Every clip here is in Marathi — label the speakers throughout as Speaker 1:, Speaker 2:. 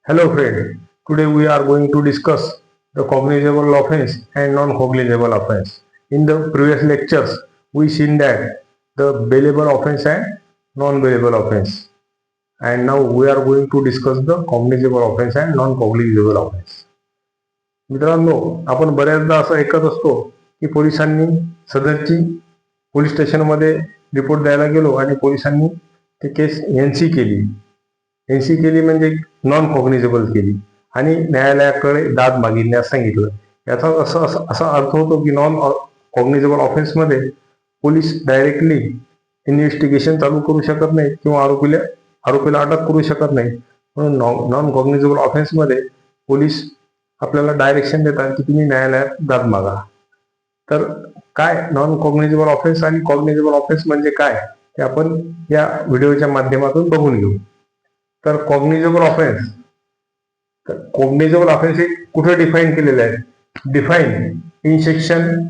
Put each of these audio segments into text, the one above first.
Speaker 1: Hello friend, today we are going to discuss the cognizable offense and non-cognizable offense. In the previous lectures, we seen that the bailable offense and non-bailable offense. And now we are going to discuss the cognizable offense and non-cognizable offense. मित्रांनो, आपण बऱ्याचदा असं ऐकत असतो की पोलिसांनी सदरची पोलीस स्टेशनमध्ये रिपोर्ट द्यायला गेलो आणि पोलिसांनी ते केस एनसी केली. एनसी केली म्हणजे नॉन कॉग्निजेबल केली आणि न्यायालयाकडे दाद मागितण्यास सांगितलं. याचा असा अर्थ होतो की नॉन कॉग्निजेबल ऑफेन्समध्ये पोलीस डायरेक्टली इन्व्हेस्टिगेशन चालू करू शकत नाही किंवा आरोपीला अटक करू शकत नाही. म्हणून नॉन कॉग्निजेबल ऑफेन्समध्ये पोलीस आपल्याला डायरेक्शन देतात की तुम्ही न्यायालयात दाद मागा. तर काय नॉन कॉग्निजेबल ऑफेन्स आणि कॉग्निजेबल ऑफेन्स म्हणजे काय ते आपण या व्हिडिओच्या माध्यमातून बघून घेऊ. तर कॉग्निजेबल ऑफेन्स हे कुठे डिफाईन केलेले आहे? Define in section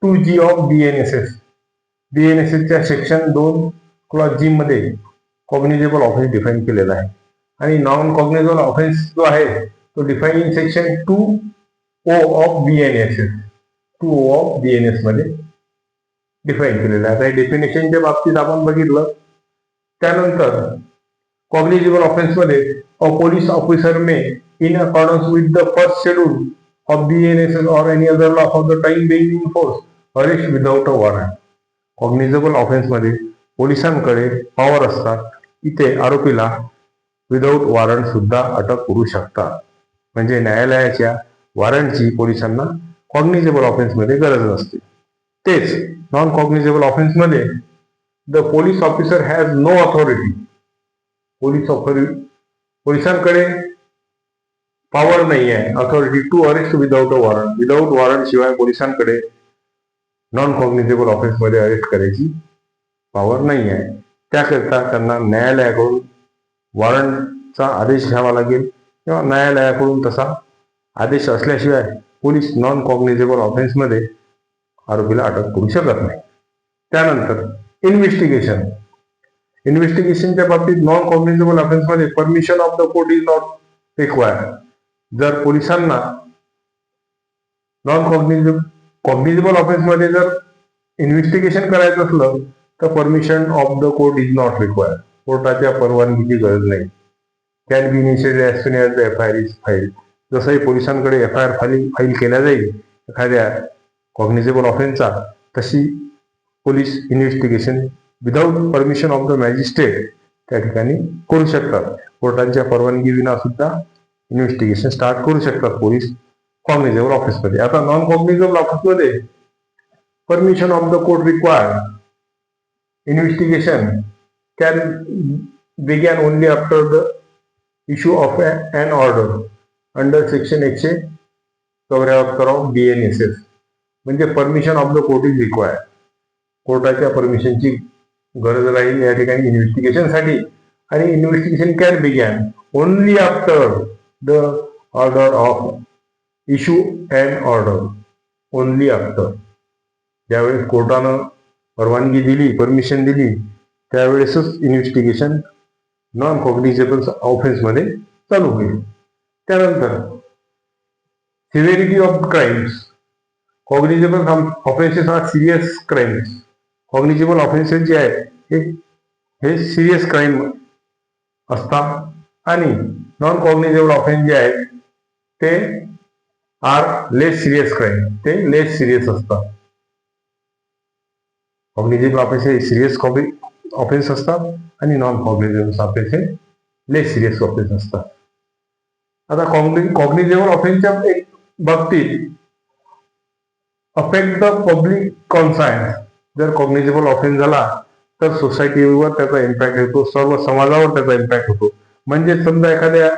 Speaker 1: 2G of बीएनएसएसच्या सेक्शन 2 क्लॉज जी मध्ये कॉग्निजेबल ऑफेन्स डिफाईन केलेला आहे. आणि नॉन कॉग्निजेबल ऑफेन्स जो आहे तो define in section 2O of BNS मध्ये डिफाईन केलेला आहे. डेफिनेशनच्या बाबतीत आपण बघितलं. त्यानंतर कॉग्निजेबल ऑफेन्स मध्ये a police officer may in accordance with the first schedule of BNSS or any other law of the time being in force arrest without a warrant. Cognizable offence मध्ये पोलिसांकडे पॉवर असतात की ते आरोपीला विदाउट वॉरंट सुद्धा अटक करू शकतात. म्हणजे न्यायालयाच्या वॉरंटची पोलिसांना कॉग्निजेबल ऑफेन्स मध्ये गरज नसते. तेच नॉन कॉग्निजेबल ऑफेन्स मध्ये the police officer has no authority. पोलिसांकडे पॉवर नाही आहे, authority to arrest without a warrant. Without warrant शिवाय पोलिसांकडे नॉन कॉग्निजेबल ऑफेन्स मध्ये अरेस्ट करायची पॉवर नाही आहे. त्याकरिता त्यांना न्यायालयाकडून वॉरंटचा आदेश घ्यावा लागेल किंवा न्यायालयाकडून तसा आदेश असल्याशिवाय पोलीस नॉन कॉग्निजेबल ऑफेन्स मध्ये आरोपीला अटक करू शकत नाही. त्यानंतर इन्व्हेस्टिगेशनच्या बाबतीत नॉन कॉग्निजेबल ऑफेन्स मध्ये permission of the court is not required. जर पोलिसांना नॉन कॉग्निजेबल ऑफेन्स मध्ये जर इन्व्हेस्टिगेशन करायचं असलं तर permission of the court is not required. कोर्टाच्या परवानगीची गरज नाही. Can be initiated as soon as the FIR is filed. जसंही पोलिसांकडे एफआयआर फाईल केल्या जाईल एखाद्या कॉग्निजेबल ऑफेन्सचा, तशी police investigation without permission of the magistrate त्या ठिकाणी करू शकतात. कोर्टांच्या परवानगी विना सुद्धा इन्व्हेस्टिगेशन स्टार्ट करू शकतात पोलीस कॉग्निजेबल ऑफिसमध्ये. आता नॉन कॉग्निजेबल ऑफिसमध्ये permission of the court required. Investigation can begin only after the issue of an order under section 174 of BNSS. म्हणजे permission of the court is required. कोर्टाच्या परमिशनची गरज राहील या ठिकाणी इन्व्हेस्टिगेशनसाठी. आणि investigation can begin only after the order of issue and order. Only after, ज्यावेळेस कोर्टानं परवानगी दिली, परमिशन दिली, त्यावेळेसच इन्व्हेस्टिगेशन नॉन कॉग्निजेबल ऑफेन्स मध्ये चालू होईल. त्यानंतर severity of crimes. Cognizable offences are serious crimes. Cognizable offences जे आहेत हे सिरियस क्राईम असतात आणि नॉन कॉग्निजेबल ऑफेन्स जे आहेत ते आर लेस सिरियस क्राईम. ते लेस सिरियस असतात. कॉग्निजेबल ऑफेन्स हे सिरियस ऑफेन्स असतात आणि नॉन कॉग्निजेबल ऑफेन्स हे लेस सिरियस ऑफेन्स असतात. आता कॉग्निजेबल ऑफेन्सच्या बाबतीत अफेक्ट द पब्लिक कॉन्सायन्स. जर कॉग्निजेबल ऑफेन्स झाला तर सोसायटीवर त्याचा इम्पॅक्ट होतो, सर्व समाजावर त्याचा इम्पॅक्ट होतो. म्हणजे समजा एखाद्या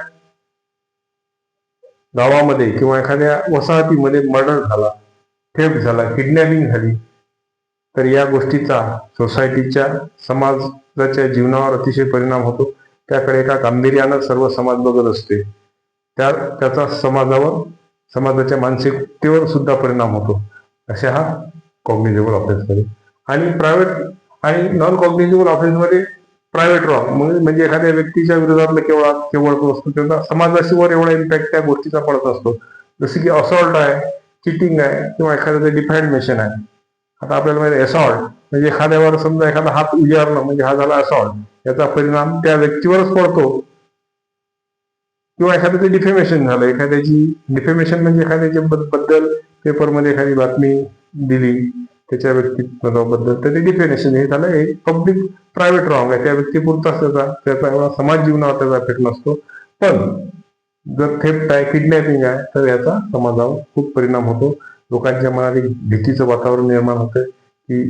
Speaker 1: गावामध्ये किंवा एखाद्या वसाहतीमध्ये मर्डर झाला, थेफ्ट झाला, किडनॅपिंग झाली, तर या गोष्टीचा सोसायटीच्या समाजाच्या जीवनावर अतिशय परिणाम होतो. त्याकडे एका गांभीर्यानं सर्व समाज बघत असते. त्याचा समाजाच्या मानसिकतेवर सुद्धा परिणाम होतो. अशा हा कॉग्निजेबल ऑफेन्स मध्ये. आणि प्रायव्हेट आणि नॉन कॉग्निजेबल ऑफेन्स मध्ये प्रायव्हेट रॉंग म्हणजे एखाद्या व्यक्तीच्या विरोधातलं केवळ तो असतो, त्याचा समाजावर एवढा इम्पॅक्ट त्या गोष्टीचा पडत असतो. जसं की असॉल्ट आहे, चिटिंग आहे, किंवा एखाद्याचं डिफामेशन आहे. आता आपल्याला माहिती असॉल्ट म्हणजे एखाद्यावर समजा एखादा हात उजारणं म्हणजे हा झाला असॉल्ट, याचा परिणाम त्या व्यक्तीवरच पडतो. किंवा एखाद्याचं डिफेमेशन झालं, डिफेमेशन म्हणजे एखाद्याच्या बद्दल पेपरमध्ये एखादी बातमी दिली त्याच्या व्यक्तित्वाबद्दल, तर ते डिफेमेशन हे झालं एक पब्लिक प्रायव्हेट रॉंग आहे. त्या व्यक्तीपुरताच त्याचा एवढा समाज जीवनावर त्याचा इफेक्ट नसतो. पण जर थेफ्ट आहे, किडनॅपिंग आहे, तर याचा समाजावर खूप परिणाम होतो. लोकांच्या मनात एक भीतीचं वातावरण निर्माण होतं की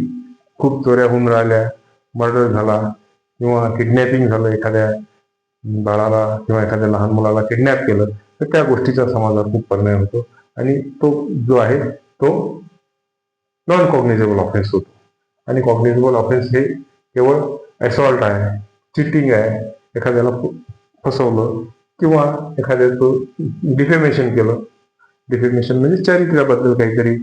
Speaker 1: खूप चोऱ्या होऊन राहिल्या, मर्डर झाला किंवा किडनॅपिंग झालं, एखाद्या बाळाला किंवा एखाद्या लहान मुलाला किडनॅप केलं, तर त्या गोष्टीचा समाजावर खूप परिणाम होतो आणि तो जो आहे तो नॉन कॉग्निझेबल ऑफेन्स होतो. आणि कॉग्निझेबल ऑफेन्स हे केवळ असॉल्ट आहे, चिटिंग आहे, एखाद्याला फसवलं किंवा एखाद्याचं डिफेमेशन केलं, डिफेमेशन म्हणजे चारित्र्याबद्दल काहीतरी,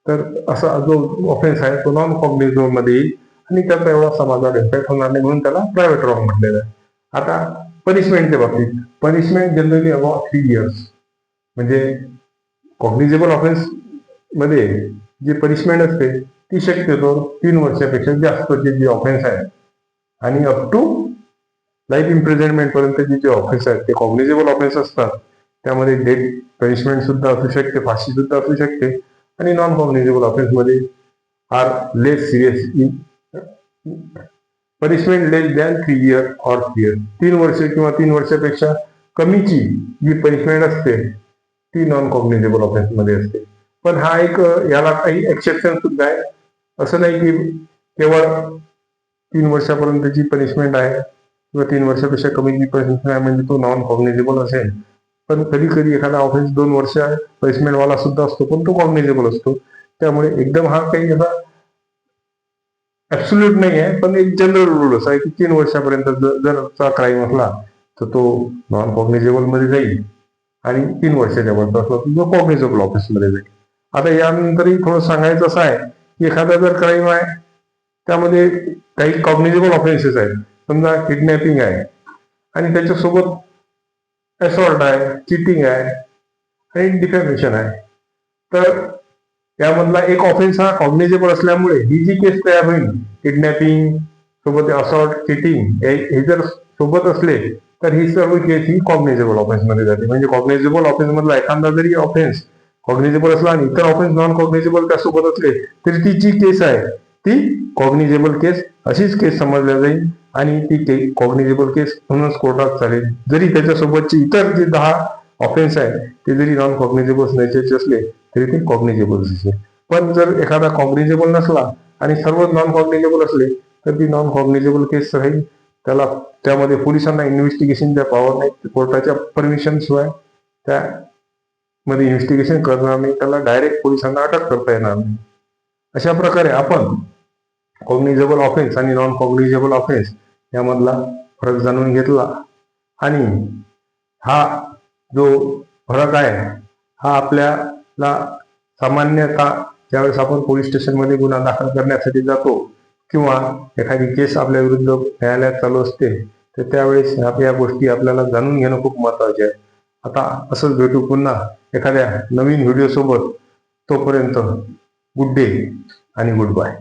Speaker 1: तर असा जो ऑफेन्स आहे तो नॉन कॉग्निझेबल मध्ये येईल आणि त्याचा एवढा समाजावर इम्पॅक्ट होणार नाही, म्हणून त्याला प्रायव्हेट रॉंग म्हटलेलं आहे. आता पनिशमेंटच्या बाबतीत, पनिशमेंट जनरली अबाउट 3 years, म्हणजे कॉग्निझेबल ऑफेन्स मध्ये जी पनिशमेंट असते ती शक्यतो 3 वर्षापेक्षा जास्तचे जे ऑफेन्स आहेत आणि अप टू लाईफ इम्प्रिझनमेंट पर्यंतचे जे ऑफेन्स आहेत ते कॉग्निझेबल ऑफेन्स असतात. त्यामध्ये डेथ पनिशमेंट सुद्धा असू शकते, फाशी सुद्धा असू शकते. आणि नॉन कॉग्निझेबल ऑफेन्स मध्ये are less serious punishment less than 3 years or 3 years. 3 वर्ष किंवा 3 वर्षापेक्षा कमीची जी पनिशमेंट असते ती नॉन कॉग्निझेबल ऑफेन्स मध्ये असते. पण हा एक याला काही एक्सेप्शन सुद्धा आहे. असं नाही की केवळ 3 वर्षापर्यंतची पनिशमेंट आहे किंवा 3 वर्षापेक्षा कमीची पनिशमेंट आहे म्हणजे तो नॉन कॉग्निझेबल असेल. पण कधी कधी एखादा ऑफेन्स 2 वर्ष पनिशमेंट वाला सुद्धा असतो, पण तो कॉग्निझेबल असतो. त्यामुळे एकदम हा काही असा ऍब्सोल्यूट नाही आहे, पण एक जनरल रूल असा आहे की 3 वर्षापर्यंत जर क्राईम असला तर तो नॉन कॉग्निझेबल मध्ये जाईल आणि 3 वर्षाच्या वरचा असला तर तो कॉग्निझेबल ऑफेन्स मध्ये जाईल. आता यानंतरही थोडं सांगायचं असं आहे की एखादा जर क्राईम आहे त्यामध्ये काही कॉग्निझेबल ऑफेन्सेस आहेत, समजा किडनॅपिंग आहे आणि त्याच्यासोबत असॉल्ट आहे, चिटिंग आहे आणि डिफॅमेशन आहे, तर त्यामधला एक ऑफेन्स हा कॉग्निझेबल असल्यामुळे ही जी केस तयार होईल, किडनॅपिंग सोबत असॉल्ट, चिटिंग हे जर सोबत असले तर ही सर्व केस ही कॉग्निझेबल ऑफेन्स मध्ये जाते. म्हणजे कॉग्निझेबल ऑफेन्स मधला एखादा जरी ऑफेन्स कॉग्निझेबल असला आणि इतर ऑफेन्स नॉन कॉग्निझेबल त्यासोबत असले तरी ती जी केस आहे ती कॉग्निझेबल केस अशीच केस समजल्या जाईल आणि ती कॉग्निझेबल केस म्हणूनच कोर्टात चालेल. जरी त्याच्यासोबतचे इतर जे 10 ऑफेन्स आहे ते जरी नॉन कॉग्निझेबल नेचरचे असले तरी ते कॉग्निझेबल असेल. पण जर एखादा कॉग्निझेबल नसला आणि सर्व नॉन कॉग्निझेबल असले तर ती नॉन कॉग्निझेबल केस राहील. त्यामध्ये पोलिसांना इन्व्हेस्टिगेशनच्या पॉवर नाही, कोर्टाच्या परमिशन शिवाय त्यामध्ये इन्व्हेस्टिगेशन करणार नाही, त्याला डायरेक्ट पोलिसांना अटक करता येणार नाही. अशा प्रकारे आपण कॉग्निझेबल ऑफेन्स आणि नॉन कॉग्निझेबल ऑफेन्स यामधला फरक जाणून घेतला आणि हा जो फरक आहे हा आपल्याला सामान्यतः ज्यावेळेस आपण पोलीस स्टेशनमध्ये गुन्हा दाखल करण्यासाठी जातो किंवा एखादी केस आपल्या विरुद्ध न्यायालयात चालू असते तर त्यावेळेस या गोष्टी आपल्याला जाणून घेणं खूप महत्वाचे आहे. आता असंच भेटू पुन्हा एखाद्या नवीन व्हिडिओ सोबत. तोपर्यंत गुड डे आणि गुड बाय.